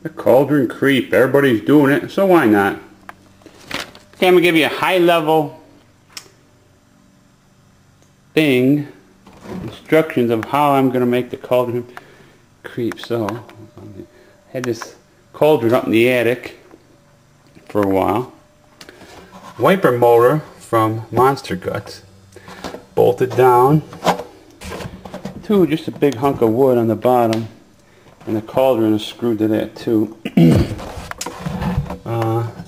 The Cauldron Creep. Everybody's doing it, so why not? Okay, I'm going to give you a high-level thing, instructions of how I'm going to make the Cauldron Creep. So, I had this cauldron up in the attic for a while. Wiper motor from Monster Guts. Bolted down to just a big hunk of wood on the bottom. And the cauldron is screwed to that too.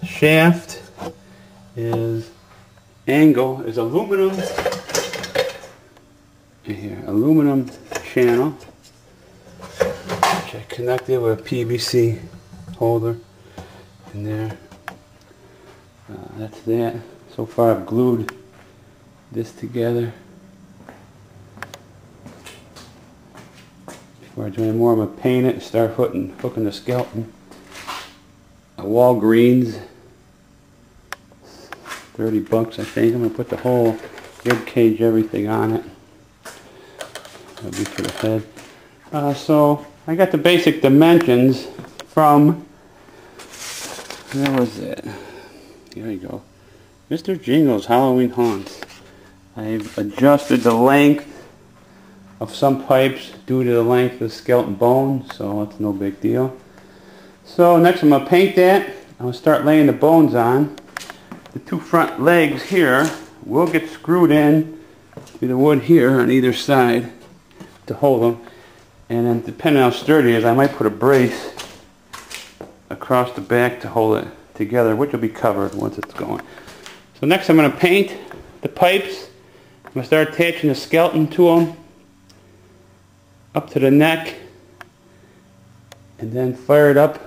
Shaft is aluminum. Here, aluminum channel, which I connected with a PVC holder in there. That's that. So far I've glued this together. Before I do any more, I'm going to paint it and start hooking the skeleton. A Walgreens, 30 bucks I think. I'm going to put the whole rib cage, everything on it. That'll be for the head. So I got the basic dimensions from, where was it? There you go. Mr. Jingles Halloween Haunts. I've adjusted the length of some pipes due to the length of the skeleton bone, so that's no big deal. So next I'm going to paint that. I'm going to start laying the bones on. The two front legs here will get screwed in to the wood here on either side to hold them. And then depending on how sturdy it is, I might put a brace across the back to hold it together, which will be covered once it's going. So next I'm going to paint the pipes. I'm going to start attaching the skeleton to them up to the neck, and then fire it up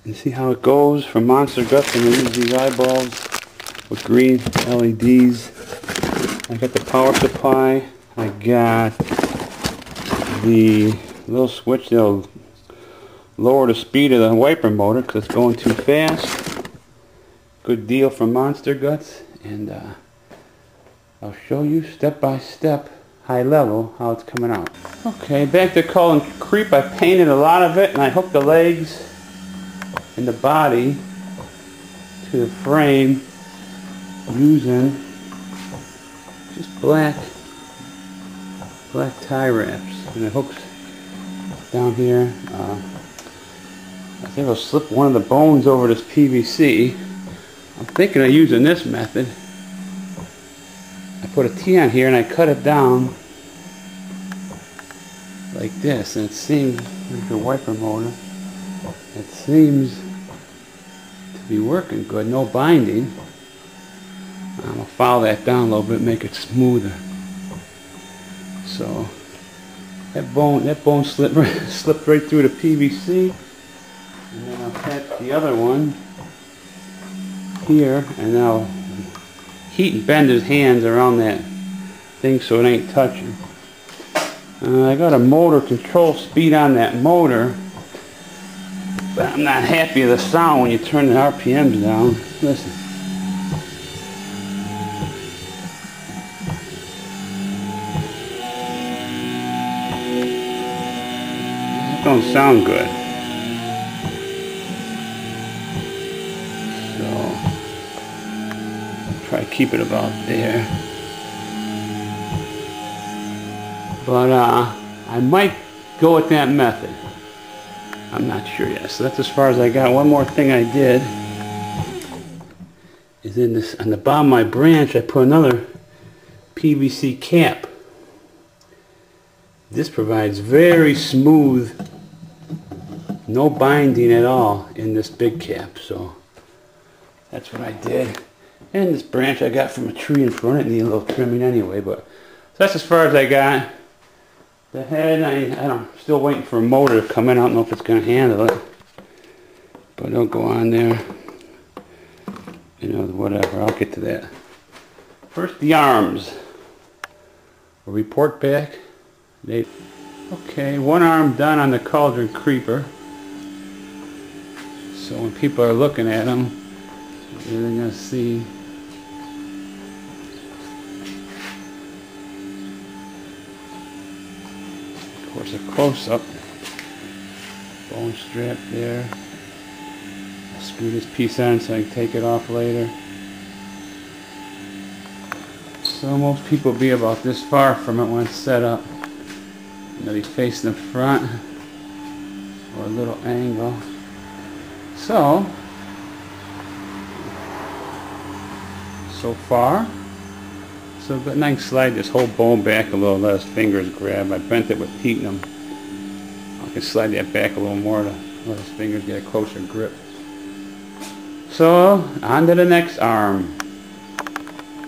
and see how it goes from Monster Guts. I'm going to use these eyeballs with green LEDs. I got the power supply. I got the little switch that'll lower the speed of the wiper motor because it's going too fast. Good deal from Monster Guts, and I'll show you step by step, high level, how it's coming out. Okay, back to Cauldron Creep. I painted a lot of it, and I hooked the legs and the body to the frame using just black tie wraps, and it hooks down here. I think I'll slip one of the bones over this PVC. I'm thinking of using this method. I put a T on here and I cut it down like this, and it seems, like a wiper motor, it seems to be working good, no binding. I'm going to file that down a little bit, make it smoother. So that bone slipped right through the PVC, and then I'll attach the other one here, and I'll heat and bend his hands around that thing so it ain't touching. I got a motor control speed on that motor, but I'm not happy with the sound when you turn the RPMs down. Listen. That don't sound good. Try to keep it about there, but I might go with that method. I'm not sure yet. So that's as far as I got. One more thing I did is in this, on the bottom of my branch, I put another PVC cap. This provides very smooth, no binding at all in this big cap. So that's what I did. And this branch I got from a tree in front. It needed a little trimming anyway, but so that's as far as I got. The head, I'm still waiting for a motor to come in. I don't know if it's going to handle it, but it'll go on there. You know, whatever. I'll get to that. First, the arms. We'll report back. Okay, one arm done on the Cauldron Creeper. So when people are looking at them, they're going to see. Of course, a close-up. Bone strap there. I screw this piece on so I can take it off later. So most people will be about this far from it when it's set up. And they'll be facing the front or a little angle. So far, so good. And I can slide this whole bone back a little, let his fingers grab. I bent it with heating them. I can slide that back a little more to let his fingers get a closer grip. So, on to the next arm.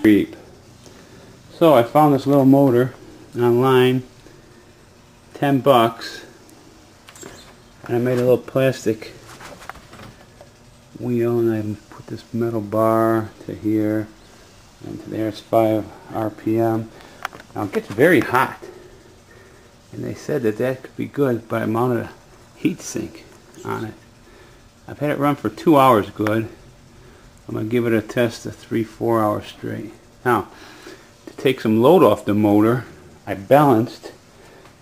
Creep. So I found this little motor online, 10 bucks, and I made a little plastic wheel, and I put this metal bar to here, and to there. It's 5 RPM. Now it gets very hot, and they said that that could be good, but I mounted a heat sink on it. I've had it run for 2 hours good. I'm going to give it a test of 3-4 hours straight. Now, to take some load off the motor, I balanced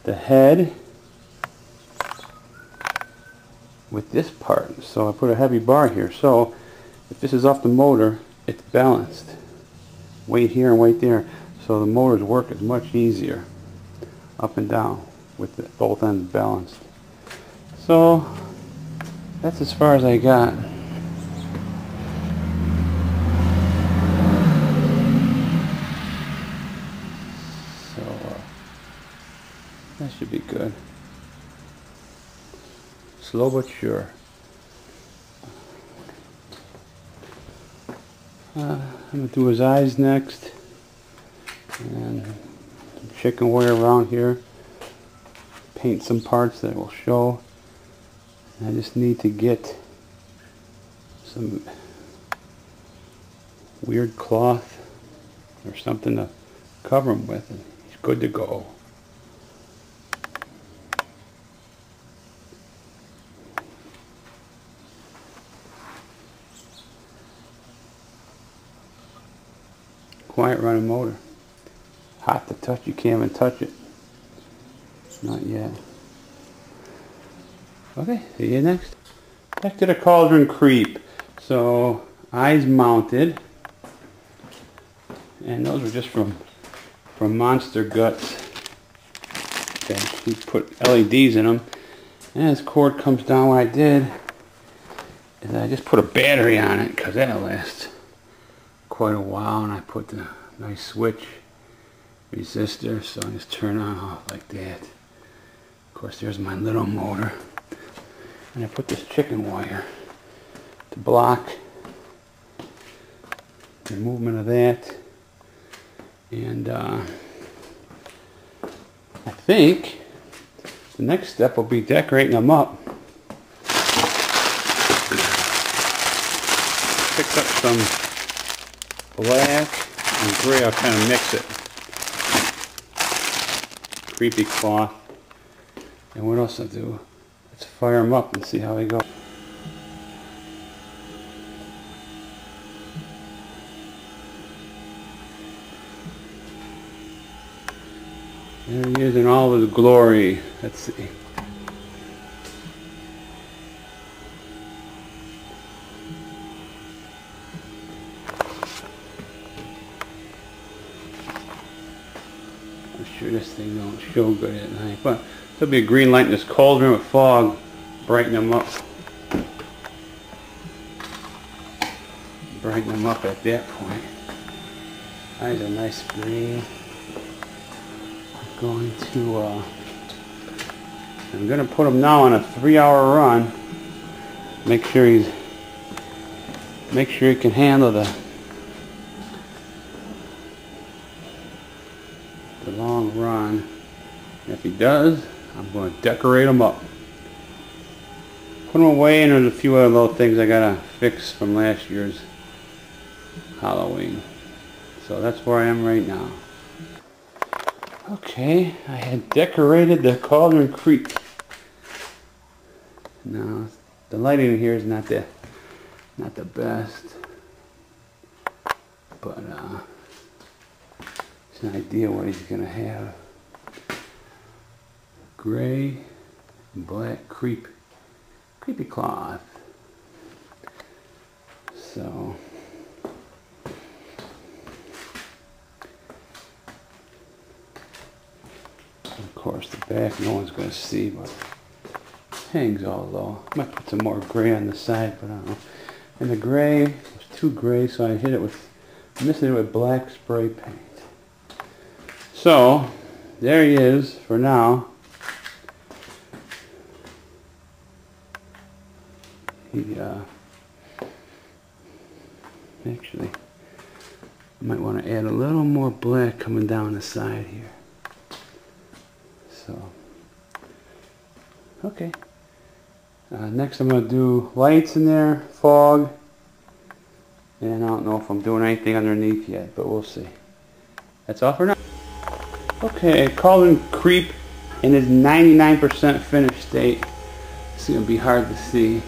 the head with this part. So I put a heavy bar here. So if this is off the motor, it's balanced. Weight here and weight there. So the motors work is much easier up and down with both ends balanced. So that's as far as I got. That should be good. Slow but sure. I'm going to do his eyes next. And some chicken wire around here. Paint some parts that will show. And I just need to get some weird cloth or something to cover him with. And he's good to go. Quiet running motor. Hot to touch, you can't even touch it. Not yet. Okay, see you next. Back to the Cauldron Creep. So, eyes mounted. And those were just from Monster Guts. Okay, he put LEDs in them. And this cord comes down. What I did is I just put a battery on it because that'll last quite a while, and I put the nice switch resistor, so I just turn on off like that. Of course, there's my little motor, and I put this chicken wire to block the movement of that. And I think the next step will be decorating them up. Picked up some black and gray. I'll kind of mix it. Creepy cloth. And what else I'll do? Let's fire them up and see how they go. There he is in all of his glory. Let's see. I'm sure this thing don't show good at night, but there'll be a green light in this cauldron with fog, brighten them up. Brighten them up at that point. Eyes a nice green. I'm going to put him now on a 3-hour run. Make sure he can handle the long run. And if he does, I'm going to decorate him up. Put him away, and there's a few other little things I gotta fix from last year's Halloween. So that's where I am right now. Okay, I had decorated the Cauldron Creep. Now, the lighting in here is not the best, but it's an idea what he's gonna have. Gray and black creep creepy cloth. So of course the back no one's going to see, but hangs all low. Might put some more gray on the side, but I don't know. And the gray was too gray, so I hit it with, missing it with black spray paint. So there he is for now. He actually, I might want to add a little more black coming down the side here. So okay. Next I'm going to do lights in there, fog, and I don't know if I'm doing anything underneath yet, but we'll see. That's all for now. Okay, Cauldron Creep in his 99% finished state. It's going to be hard to see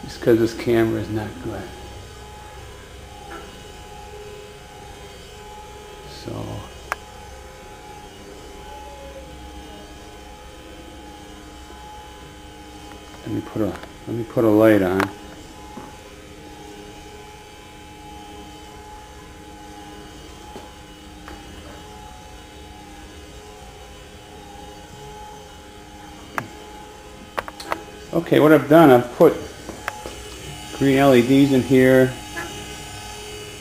just because this camera is not good. So let me put a light on. Okay, what I've done, I've put green LEDs in here,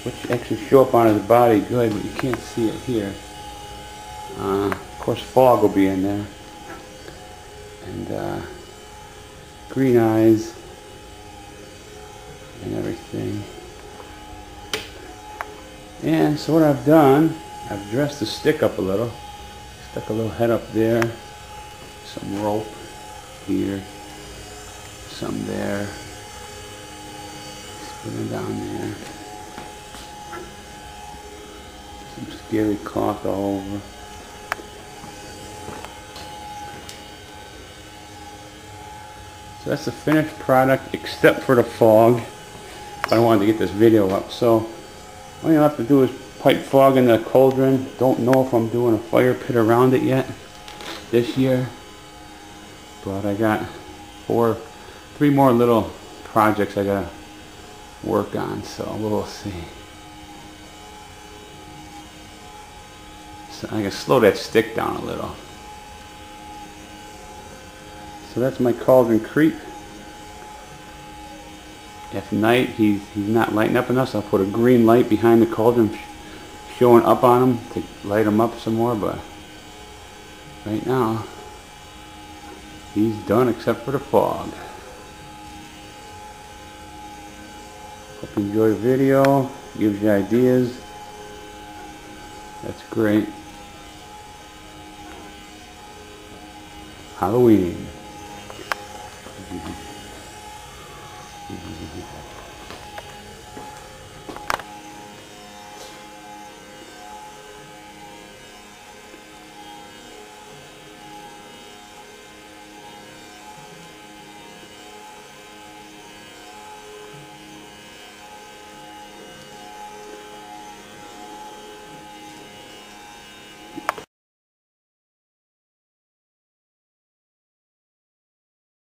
which actually show up on his body good, but you can't see it here. Of course, fog will be in there, and green eyes and everything. And so what I've done, I've dressed the stick up a little, stuck a little head up there, some rope here, some there, spinning down there, some scary cloth all over. So that's the finished product except for the fog. I wanted to get this video up. So all you have to do is pipe fog in the cauldron. Don't know if I'm doing a fire pit around it yet this year, but I got three more little projects I gotta work on, so we'll see. So I can slow that stick down a little. So that's my Cauldron Creep. If night he's not lighting up enough, so I'll put a green light behind the cauldron showing up on him to light him up some more, but right now he's done except for the fog. Hope you enjoy the video, gives you ideas. That's great. Halloween.